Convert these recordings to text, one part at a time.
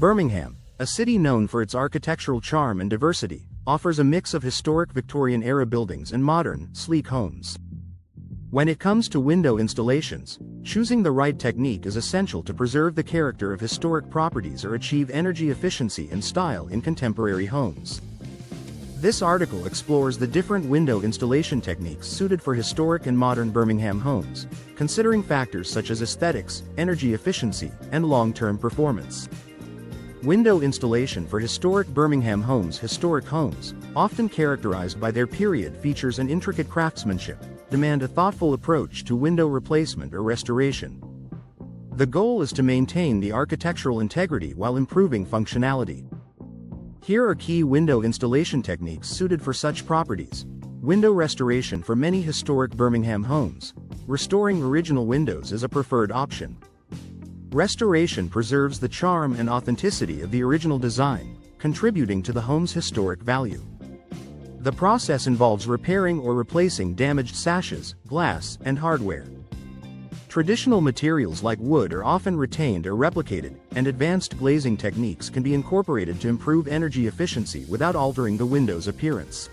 Birmingham, a city known for its architectural charm and diversity, offers a mix of historic Victorian-era buildings and modern, sleek homes. When it comes to window installations, choosing the right technique is essential to preserve the character of historic properties or achieve energy efficiency and style in contemporary homes. This article explores the different window installation techniques suited for historic and modern Birmingham homes, considering factors such as aesthetics, energy efficiency, and long-term performance. Window installation for historic Birmingham homes. Historic homes, often characterized by their period features and intricate craftsmanship, demand a thoughtful approach to window replacement or restoration. The goal is to maintain the architectural integrity while improving functionality. Here are key window installation techniques suited for such properties. Window restoration. For many historic Birmingham homes, restoring original windows is a preferred option. Restoration preserves the charm and authenticity of the original design, contributing to the home's historic value. The process involves repairing or replacing damaged sashes, glass, and hardware. Traditional materials like wood are often retained or replicated, and advanced glazing techniques can be incorporated to improve energy efficiency without altering the window's appearance.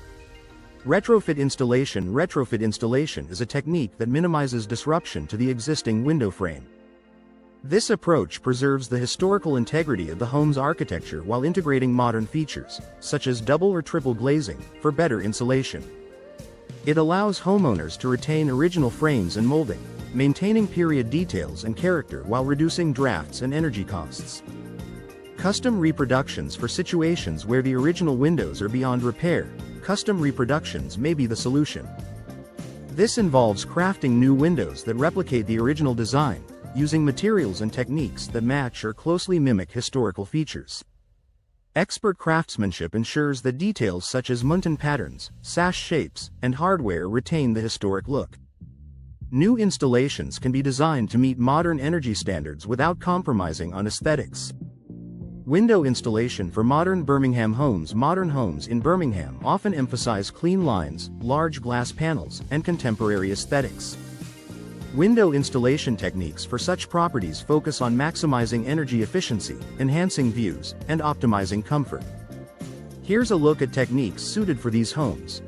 Retrofit installation. Retrofit installation is a technique that minimizes disruption to the existing window frame. This approach preserves the historical integrity of the home's architecture while integrating modern features, such as double or triple glazing, for better insulation. It allows homeowners to retain original frames and molding, maintaining period details and character while reducing drafts and energy costs. Custom reproductions. For situations where the original windows are beyond repair, custom reproductions may be the solution. This involves crafting new windows that replicate the original design, using materials and techniques that match or closely mimic historical features. Expert craftsmanship ensures that details such as muntin patterns, sash shapes, and hardware retain the historic look. New installations can be designed to meet modern energy standards without compromising on aesthetics. Window installation. For modern Birmingham homes. Modern homes in Birmingham often emphasize clean lines, large glass panels, and contemporary aesthetics. Window installation techniques for such properties focus on maximizing energy efficiency, enhancing views, and optimizing comfort. Here's a look at techniques suited for these homes.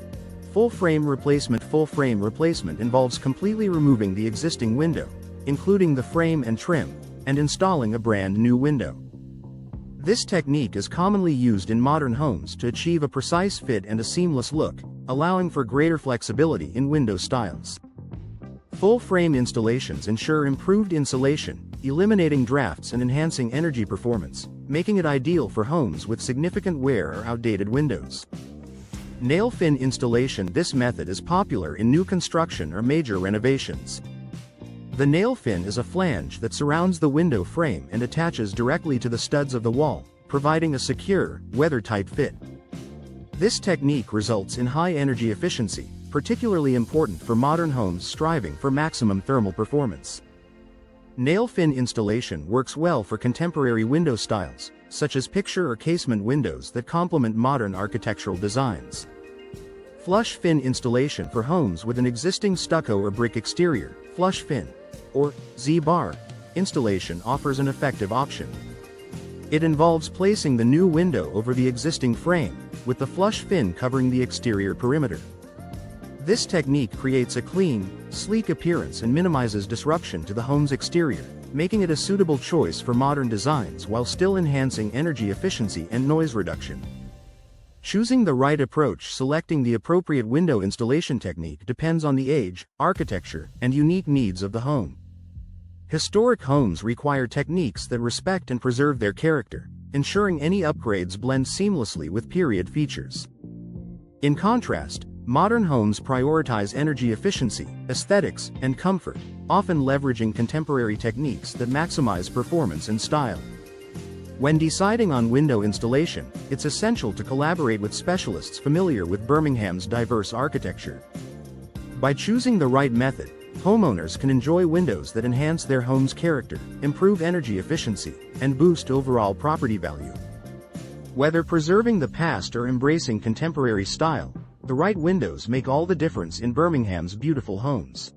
Full frame replacement. Full frame replacement involves completely removing the existing window, including the frame and trim, and installing a brand new window. This technique is commonly used in modern homes to achieve a precise fit and a seamless look, allowing for greater flexibility in window styles. Full frame installations ensure improved insulation, eliminating drafts and enhancing energy performance, making it ideal for homes with significant wear or outdated windows. Nail fin installation. This method is popular in new construction or major renovations. The nail fin is a flange that surrounds the window frame and attaches directly to the studs of the wall, providing a secure, weather-tight fit. This technique results in high energy efficiency, particularly important for modern homes striving for maximum thermal performance. Nail fin installation works well for contemporary window styles, such as picture or casement windows that complement modern architectural designs. Flush fin installation. For homes with an existing stucco or brick exterior, flush fin, or Z-bar, installation offers an effective option. It involves placing the new window over the existing frame, with the flush fin covering the exterior perimeter. This technique creates a clean, sleek appearance and minimizes disruption to the home's exterior, making it a suitable choice for modern designs while still enhancing energy efficiency and noise reduction. Choosing the right approach. Selecting the appropriate window installation technique depends on the age, architecture, and unique needs of the home. Historic homes require techniques that respect and preserve their character, ensuring any upgrades blend seamlessly with period features. In contrast, modern homes prioritize energy efficiency, aesthetics, and comfort, often leveraging contemporary techniques that maximize performance and style. When deciding on window installation, it's essential to collaborate with specialists familiar with Birmingham's diverse architecture. By choosing the right method, homeowners can enjoy windows that enhance their home's character, improve energy efficiency, and boost overall property value. Whether preserving the past or embracing contemporary style, the right windows make all the difference in Birmingham's beautiful homes.